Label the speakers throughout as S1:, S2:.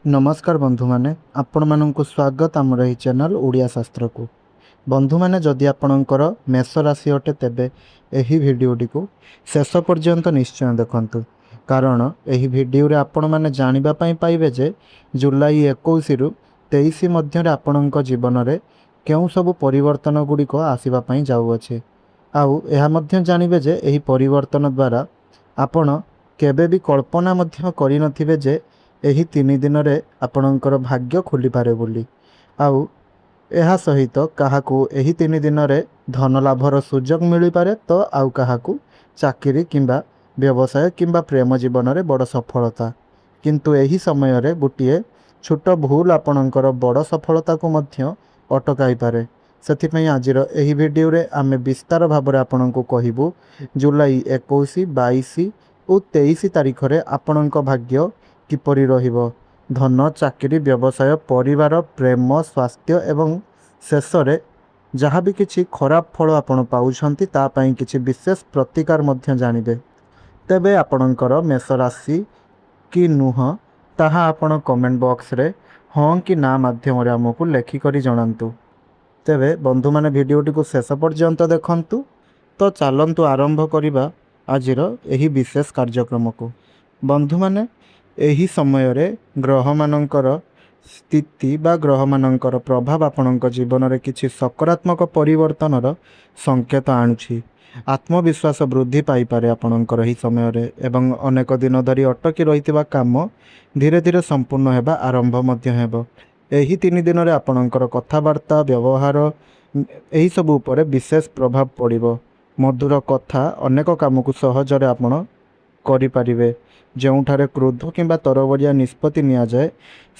S1: नमस्कार बंधु माने आपण मानक स्वागत आमर यही चैनल ओडिया शास्त्र को। बंधु माने जदि आपणकर मेष राशि अटे तेबे एही भिडियोटी को शेष पर्यंत निश्चय देखंतु, कारण एही भिडियो रे आपण माने जानिबा पई पाइबे जे जुलाई 21 रु 23 मध्य रे आपणक जीवन रे केउ सब परिवर्तन गुडी को आसीबा पई जाउ अछि। आउ एहा मध्य जानिबे जे एही परिवर्तन द्वारा आपण केबे भी कल्पना मध्य करि नथिबे जे एही 3 दिन रे आपणकर भाग्य खोली पारे बोली। आउ एहा सहित काहाकू एही 3 दिन रे धन लाभर सुजोग मिली पारे, तो आउ काहाकू चाकरी किंबा व्यवसाय किंबा प्रेम जीवन रे बड़ सफलता। किंतु एही समय रे गोटिए छोट भूल आपणकर बड़ सफलता को मध्य अटकाई पारे। सेथिपई आजिर एही भिडियो रे आमे विस्तार भाबरे आपणको कहिबू जुलाई 21, 22 और 23 तारिख रे आपणक भाग्य किपरि रहिबो। धन, चाकरी, व्यवसाय, परिवार, प्रेम, स्वास्थ्य एवं शेष रे जहाँ भी किछि खराब फल आपण पाउछंती ता पई किछि विशेष प्रतिकार मध्य जानिबे। तेबे आपणकर मेष राशि कि नुह ताहा आपण कमेंट बॉक्स रे हाँ कि ना माध्यम रे हमकु लेखि करी जणांतु। तेबे बंधु माने भिडियोटी को शेष पर्यंत देखंतु। तो चलंतु आरंभ करिबा आजिर एही विशेष कार्यक्रम को। बंधु माने एही समय रे ग्रह मानकर स्थिति बा ग्रह मानकर प्रभाव आपणक जीवन रे किछि सकारात्मक परिवर्तनर संकेत आणुछि। आत्मविश्वास वृद्धि पाई पारे आपणकर एही समय रे, एवं अनेक दिन धरी अटकी रहितबा काम धीरे धीरे संपूर्ण हेबा आरंभ मध्य हेबो। एही 3 दिन रे आपणकर कथावार्ता व्यवहार एही सब उपरे विशेष प्रभाव पड़िबो। मधुर कथा अनेक काम को सहजरे आपण करि पारिबे। जोठारे क्रोध किंबा तरबरिया निष्पत्ति निया जाए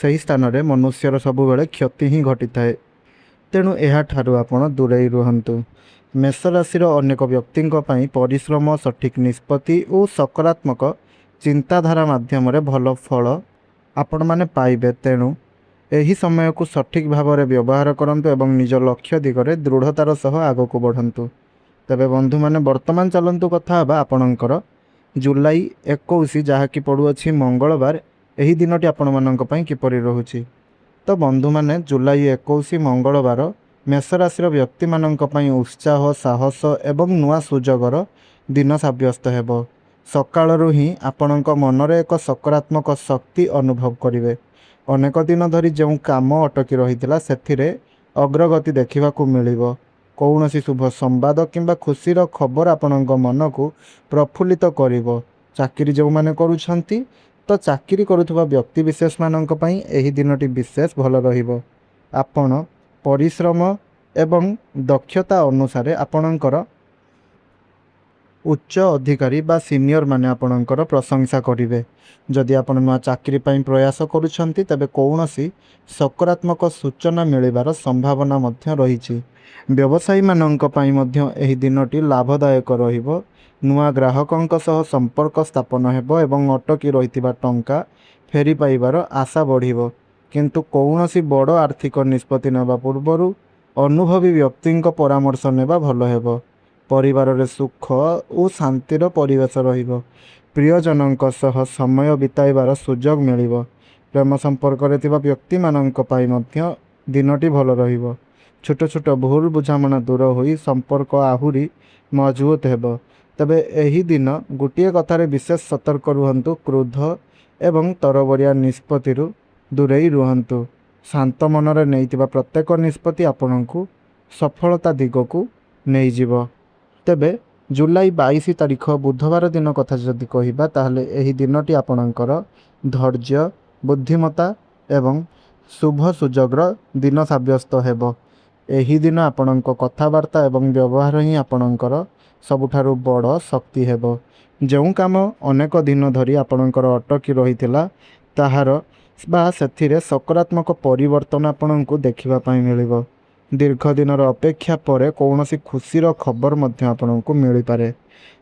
S1: सही स्थान रे मनुष्यर सबु बेले क्षति ही घटी थाए। तेणु एहा ठारू आपण दूरेई रुहंतु। मेष राशि अनेक व्यक्ति परिश्रम, सठिक निष्पत्ति और सकारात्मक चिंताधारा माध्यम रे भल फल आपण माने पाइबे। तेणु एही समय को सठिक भाव में व्यवहार करंतु एवं निज लक्ष्य दिगरे दृढ़तार सह आगको बढ़ंतु। तबे बंधु माने वर्तमान चलंतु कथा बा आपणकर जुलाई 21 जहाँकि पड़ुअछि मंगलवार। एही दिनटी आपण मानक पई किपरि रहुछि। तो बंधु माने जुलाई 21 मंगलवार मेष राशि व्यक्ति मानक पई उत्साह, साहस एवं नुआ सुजोगर दिन साब्यस्त हेबो। सकाळरू ही आपणक मनरे एक सकारात्मक शक्ति अनुभव करिवे। अनेक दिन धरी जो काम अटकी रहितला सेथिरे अग्रगति देखिबाकू मिलिबो। कौनसी शुभ संवाद किंबा खुशीर खबर आपणक मन को प्रफुल्लित करिवो। चाकरी जो माने करूछंती तो चाकरी करुथुवा व्यक्ति विशेष मानक पई एही दिनटी विशेष भल रहिबो। आपण परिश्रम एवं दक्षता अनुसार आपणकर उच्च अधिकारी बा सीनियर माने आपणकर प्रशंसा करिवे। जदि आपण नुआ चाकरी पई प्रयास करूछंती तबे कौनसी सकारात्मक सूचना मिलिबार संभावना मध्य रहिछि। व्यवसायी मानक पई मध्य एही दिनटी लाभदायक रहिबो। नुआ ग्राहकंक सह संपर्क स्थापन हेबो एवं अटकी रहितबा टंका फेरी पाइबार आशा बढ़िबो। किंतु कौनसी बड़ आर्थिक निष्पत्ति नेबा पूर्वरु अनुभवी व्यक्तिंक परामर्श नेबा भल हेबो। परिवार रे सुख और शांतिर परिवेश रहिबो। प्रियजनक सह समय बिताइबार सुजोग मिलिबो। प्रेम संपर्क रे थिबा व्यक्ति मानक पई मध्य दिनटी भल रहिबो। छोट छोट भूल बुझामणा दूर होई संपर्क आहुरी मजबूत हेबो। तबे एही दिन गोटिए कथारे विशेष सतर्क रुहंतु। क्रोध एवं तरबरिया निष्पत्तिरु दूरेई रुहंतु। शांत मनरे नैतिबा प्रत्येक निष्पत्ति आपणकु सफलता दिगकु नै जिवो। तेबे जुलाई 22 तारिख बुधवार दिन कथा जदि कहिबा ताहले एही दिनटी आपणकर धैर्य, बुद्धिमता एवं शुभ सुजोगर दिन साब्यस्त हेबो। एही दिन आपणक कथावार्ता एवं व्यवहार ही आपणकर सबुठारु बड़ शक्ति हेबो। जो काम अनेक दिन धरी आपणकर अटकी रहितिला ताहार बा सेथिरे सकारात्मक परिवर्तन आपणकु देखिबा पई मिलिबो। दीर्घ दिनर अपेक्षा परे कौनसी खुशीर खबर मध्य आपणकु मिली पारे।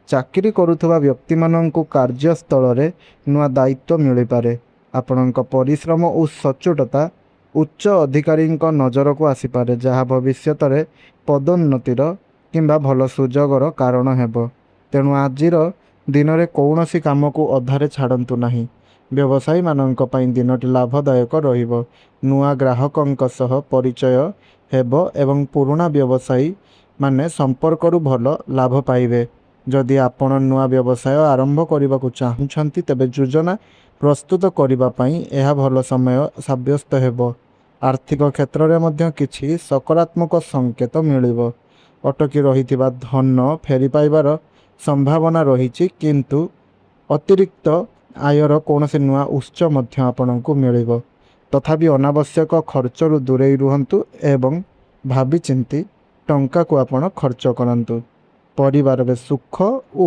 S1: चाकरी करुथुवा व्यक्ति माननकु कार्यस्थल रे नुआ दायित्व मिली पारे। आपणक परिश्रम और सचोटता उच्च अधिकारींक नजर को आसी पारे, जहाँ भविष्यत रे पदोन्नतिर किंबा भल सुजोगर कारण हेबो। तेणु आजिर दिन में कौनसी काम को अधारे छाड़तु नहीं। ବ୍ୟବସାୟୀମାନଙ୍କ ପାଇଁ ଦିନଟି ଲାଭଦାୟକ ରହିବ। ନୂଆ ଗ୍ରାହକଙ୍କ ସହ ପରିଚୟ ହେବ ଏବଂ ପୁରୁଣା ବ୍ୟବସାୟୀ ମାନେ ସମ୍ପର୍କରୁ ଭଲ ଲାଭ ପାଇବେ। ଯଦି ଆପଣ ନୂଆ ବ୍ୟବସାୟ ଆରମ୍ଭ କରିବାକୁ ଚାହୁଁଛନ୍ତି ତେବେ ଯୋଜନା ପ୍ରସ୍ତୁତ କରିବା ପାଇଁ ଏହା ଭଲ ସମୟ ସାବ୍ୟସ୍ତ ହେବ। ଆର୍ଥିକ କ୍ଷେତ୍ରରେ ମଧ୍ୟ କିଛି ସକାରାତ୍ମକ ସଂକେତ ମିଳିବ। ଅଟକି ରହିଥିବା ଧନ ଫେରି ପାଇବାର ସମ୍ଭାବନା ରହିଛି, କିନ୍ତୁ ଅତିରିକ୍ତ ଆୟର କୌଣସି ନୂଆ ଉତ୍ସ ମଧ୍ୟ ଆପଣଙ୍କୁ ମିଳିବ। ତଥାପି ଅନାବଶ୍ୟକ ଖର୍ଚ୍ଚରୁ ଦୂରେଇ ରୁହନ୍ତୁ ଏବଂ ଭାବିଚିନ୍ତି ଟଙ୍କାକୁ ଆପଣ ଖର୍ଚ୍ଚ କରନ୍ତୁ। ପରିବାରରେ ସୁଖ ଓ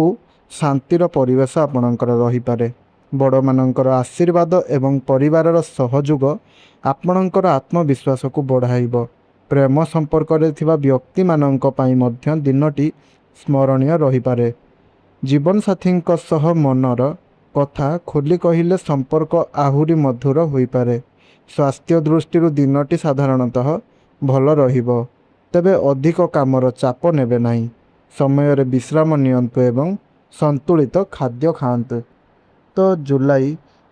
S1: ଶାନ୍ତିର ପରିବେଶ ଆପଣଙ୍କର ରହିପାରେ। ବଡ଼ମାନଙ୍କର ଆଶୀର୍ବାଦ ଏବଂ ପରିବାରର ସହଯୋଗ ଆପଣଙ୍କର ଆତ୍ମବିଶ୍ୱାସକୁ ବଢ଼ାଇବ। ପ୍ରେମ ସମ୍ପର୍କରେ ଥିବା ବ୍ୟକ୍ତିମାନଙ୍କ ପାଇଁ ମଧ୍ୟ ଦିନଟି ସ୍ମରଣୀୟ ରହିପାରେ। ଜୀବନସାଥୀଙ୍କ ସହ ମନର କଥା ଖୋଲି କହିଲେ ସମ୍ପର୍କ ଆହୁରି ମଧୁର ହୋଇପାରେ। ସ୍ୱାସ୍ଥ୍ୟ ଦୃଷ୍ଟିରୁ ଦିନଟି ସାଧାରଣତଃ ଭଲ ରହିବ, ତେବେ ଅଧିକ କାମର ଚାପ ନେବେ ନାହିଁ। ସମୟରେ ବିଶ୍ରାମ ନିଅନ୍ତୁ ଏବଂ ସନ୍ତୁଳିତ ଖାଦ୍ୟ ଖାଆନ୍ତୁ। ତ ଜୁଲାଇ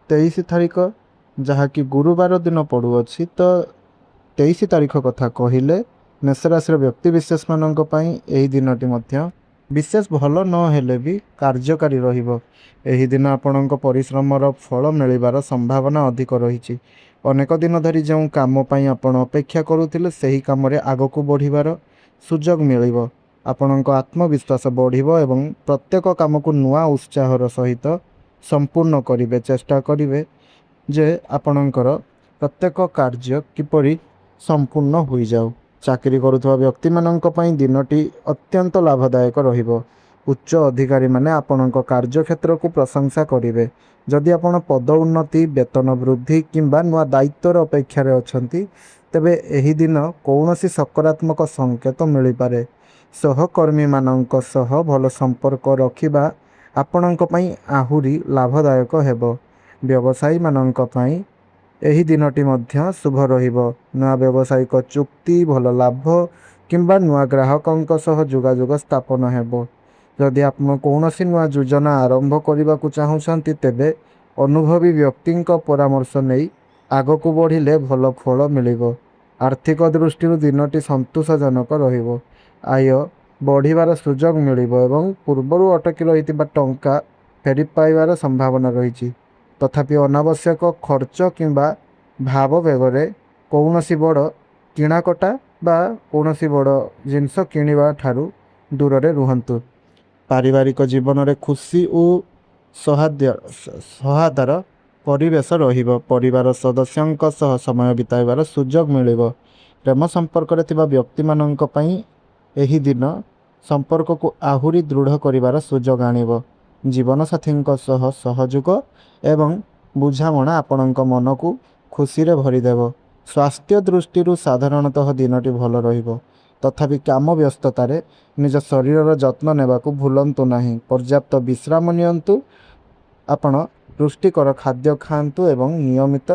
S1: 23 ତାରିଖ, ଯାହାକି ଗୁରୁବାର ଦିନ ପଡ଼ୁଅଛି, ତ 23 ତାରିଖ କଥା କହିଲେ ମେଷ ରାଶିର ବ୍ୟକ୍ତିବିଶେଷମାନଙ୍କ ପାଇଁ ଏହି ଦିନଟି ମଧ୍ୟ ବିଶେଷ ଭଲ ନ ହେଲେ ବି କାର୍ଯ୍ୟକାରୀ ରହିବ। ଏହି ଦିନ ଆପଣଙ୍କ ପରିଶ୍ରମର ଫଳ ମିଳିବାର ସମ୍ଭାବନା ଅଧିକ ରହିଛି। ଅନେକ ଦିନ ଧରି ଯେଉଁ କାମ ପାଇଁ ଆପଣ ଅପେକ୍ଷା କରୁଥିଲେ ସେହି କାମରେ ଆଗକୁ ବଢ଼ିବାର ସୁଯୋଗ ମିଳିବ। ଆପଣଙ୍କ ଆତ୍ମବିଶ୍ୱାସ ବଢ଼ିବ ଏବଂ ପ୍ରତ୍ୟେକ କାମକୁ ନୂଆ ଉତ୍ସାହର ସହିତ ସମ୍ପୂର୍ଣ୍ଣ କରିବେ। ଚେଷ୍ଟା କରିବେ ଯେ ଆପଣଙ୍କର ପ୍ରତ୍ୟେକ କାର୍ଯ୍ୟ କିପରି ସମ୍ପୂର୍ଣ୍ଣ ହୋଇଯାଉ। ଚାକିରି କରୁଥିବା ବ୍ୟକ୍ତିମାନଙ୍କ ପାଇଁ ଦିନଟି ଅତ୍ୟନ୍ତ ଲାଭଦାୟକ ରହିବ। ଉଚ୍ଚ ଅଧିକାରୀମାନେ ଆପଣଙ୍କ କାର୍ଯ୍ୟକ୍ଷେତ୍ରକୁ ପ୍ରଶଂସା କରିବେ। ଯଦି ଆପଣ ପଦ ଉନ୍ନତି, ବେତନ ବୃଦ୍ଧି କିମ୍ବା ନୂଆ ଦାୟିତ୍ୱର ଅପେକ୍ଷାରେ ଅଛନ୍ତି, ତେବେ ଏହି ଦିନ କୌଣସି ସକାରାତ୍ମକ ସଂକେତ ମିଳିପାରେ। ସହକର୍ମୀମାନଙ୍କ ସହ ଭଲ ସମ୍ପର୍କ ରଖିବା ଆପଣଙ୍କ ପାଇଁ ଆହୁରି ଲାଭଦାୟକ ହେବ। ବ୍ୟବସାୟୀମାନଙ୍କ ପାଇଁ ଏହି ଦିନଟି ମଧ୍ୟ ଶୁଭ ରହିବ। ନୂଆ ବ୍ୟବସାୟିକ ଚୁକ୍ତି, ଭଲ ଲାଭ କିମ୍ବା ନୂଆ ଗ୍ରାହକଙ୍କ ସହ ଯୋଗାଯୋଗ ସ୍ଥାପନ ହେବ। ଯଦି ଆପଣ କୌଣସି ନୂଆ ଯୋଜନା ଆରମ୍ଭ କରିବାକୁ ଚାହୁଁଛନ୍ତି, ତେବେ ଅନୁଭବୀ ବ୍ୟକ୍ତିଙ୍କ ପରାମର୍ଶ ନେଇ ଆଗକୁ ବଢ଼ିଲେ ଭଲ ଫଳ ମିଳିବ। ଆର୍ଥିକ ଦୃଷ୍ଟିରୁ ଦିନଟି ସନ୍ତୋଷଜନକ ରହିବ। ଆୟ ବଢ଼ିବାର ସୁଯୋଗ ମିଳିବ ଏବଂ ପୂର୍ବରୁ ଅଟକି ରହିଥିବା ଟଙ୍କା ଫେରି ପାଇବାର ସମ୍ଭାବନା ରହିଛି। ତଥାପି ଅନାବଶ୍ୟକ ଖର୍ଚ୍ଚ କିମ୍ବା ଭାବବେଗରେ କୌଣସି ବଡ଼ କିଣାକଟା ବା କୌଣସି ବଡ଼ ଜିନିଷ କିଣିବା ଠାରୁ ଦୂରରେ ରୁହନ୍ତୁ। ପାରିବାରିକ ଜୀବନରେ ଖୁସି ଓ ସୌହାର୍ଦ୍ଦ୍ୟର ପରିବେଶ ରହିବ। ପରିବାର ସଦସ୍ୟଙ୍କ ସହ ସମୟ ବିତାଇବାର ସୁଯୋଗ ମିଳିବ। ପ୍ରେମ ସମ୍ପର୍କରେ ଥିବା ବ୍ୟକ୍ତିମାନଙ୍କ ପାଇଁ ଏହି ଦିନ ସମ୍ପର୍କକୁ ଆହୁରି ଦୃଢ଼ କରିବାର ସୁଯୋଗ ଆଣିବ। ଜୀବନସାଥୀଙ୍କ ସହ ସହଯୋଗ ଏବଂ ବୁଝାମଣା ଆପଣଙ୍କ ମନକୁ ଖୁସିରେ ଭରିଦେବ। ସ୍ୱାସ୍ଥ୍ୟ ଦୃଷ୍ଟିରୁ ସାଧାରଣତଃ ଦିନଟି ଭଲ ରହିବ। ତଥାପି କାମ ବ୍ୟସ୍ତତାରେ ନିଜ ଶରୀରର ଯତ୍ନ ନେବାକୁ ଭୁଲନ୍ତୁ ନାହିଁ। ପର୍ଯ୍ୟାପ୍ତ ବିଶ୍ରାମ ନିଅନ୍ତୁ, ଆପଣ ପୁଷ୍ଟିକର ଖାଦ୍ୟ ଖାଆନ୍ତୁ ଏବଂ ନିୟମିତ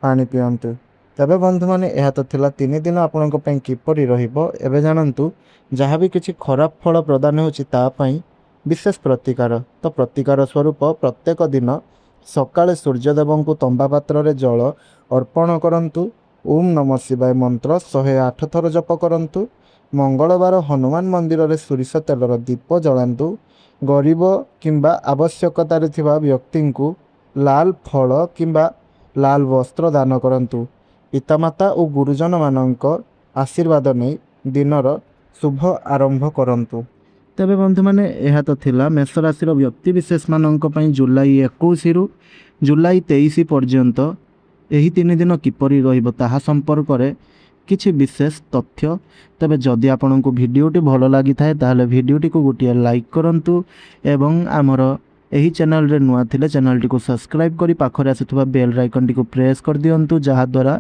S1: ପାଣି ପିଅନ୍ତୁ। ତେବେ ବନ୍ଧୁମାନେ, ଏହା ତ ଥିଲା 3 ଦିନ ଆପଣଙ୍କ ପାଇଁ କିପରି ରହିବ। ଏବେ ଜାଣନ୍ତୁ, ଯାହା ବି କିଛି ଖରାପ ଫଳ ପ୍ରଦାନ ହେଉଛି ତା ପାଇଁ ବିଶେଷ ପ୍ରତିକାର। ତ ପ୍ରତିକାର ସ୍ୱରୂପ ପ୍ରତ୍ୟେକ ଦିନ ସକାଳେ ସୂର୍ଯ୍ୟଦେବଙ୍କୁ ତମ୍ବା ପାତ୍ରରେ ଜଳ ଅର୍ପଣ କରନ୍ତୁ। ଓମ୍ ନମଃ ଶିବାୟ ମନ୍ତ୍ର 108 ଥର ଜପ କରନ୍ତୁ। ମଙ୍ଗଳବାର ହନୁମାନ ମନ୍ଦିରରେ ସୋରିଷ ତେଲର ଦୀପ ଜଳାନ୍ତୁ। ଗରିବ କିମ୍ବା ଆବଶ୍ୟକତାରେ ଥିବା ବ୍ୟକ୍ତିଙ୍କୁ ଲାଲ ଫଳ କିମ୍ବା ଲାଲ ବସ୍ତ୍ର ଦାନ କରନ୍ତୁ। ପିତାମାତା ଓ ଗୁରୁଜନମାନଙ୍କ ଆଶୀର୍ବାଦ ନେଇ ଦିନର ଶୁଭ ଆରମ୍ଭ କରନ୍ତୁ। ତେବେ ବନ୍ଧୁମାନେ, ଏହା ତ ଥିଲା ମେଷ ରାଶିର ବ୍ୟକ୍ତିବିଶେଷମାନଙ୍କ ପାଇଁ ଜୁଲାଇ 21ରୁ ଜୁଲାଇ 23 ପର୍ଯ୍ୟନ୍ତ ଏହି 3 ଦିନ କିପରି ରହିବ ତାହା ସମ୍ପର୍କରେ କିଛି ବିଶେଷ ତଥ୍ୟ। ତେବେ ଯଦି ଆପଣଙ୍କୁ ଭିଡ଼ିଓଟି ଭଲ ଲାଗିଥାଏ ତାହେଲେ ଭିଡ଼ିଓଟିକୁ ଗୋଟିଏ ଲାଇକ୍ କରନ୍ତୁ ଏବଂ ଆମର ଏହି ଚ୍ୟାନେଲରେ ନୂଆ ଥିଲେ ଚ୍ୟାନେଲଟିକୁ ସବସ୍କ୍ରାଇବ୍ କରି ପାଖରେ ଆସୁଥିବା ବେଲ୍ ଆଇକନ୍ଟିକୁ ପ୍ରେସ୍ କରିଦିଅନ୍ତୁ, ଯାହାଦ୍ୱାରା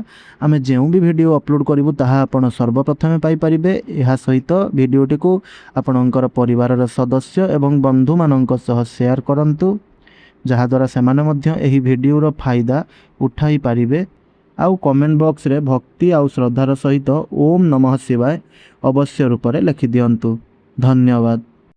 S1: ଆମେ ଯେଉଁ ବି ଭିଡ଼ିଓ ଅପଲୋଡ଼ କରିବୁ ତାହା ଆପଣ ସର୍ବପ୍ରଥମେ ପାଇପାରିବେ। ଏହା ସହିତ ଭିଡ଼ିଓଟିକୁ ଆପଣଙ୍କର ପରିବାରର ସଦସ୍ୟ ଏବଂ ବନ୍ଧୁମାନଙ୍କ ସହ ସେୟାର କରନ୍ତୁ, ଯାହାଦ୍ୱାରା ସେମାନେ ମଧ୍ୟ ଏହି ଭିଡ଼ିଓର ଫାଇଦା ଉଠାଇ ପାରିବେ। ଆଉ କମେଣ୍ଟ ବକ୍ସରେ ଭକ୍ତି ଆଉ ଶ୍ରଦ୍ଧାର ସହିତ ଓମ୍ ନମଃ ଶିବାୟ ଅବଶ୍ୟ ରୂପରେ ଲେଖିଦିଅନ୍ତୁ। ଧନ୍ୟବାଦ।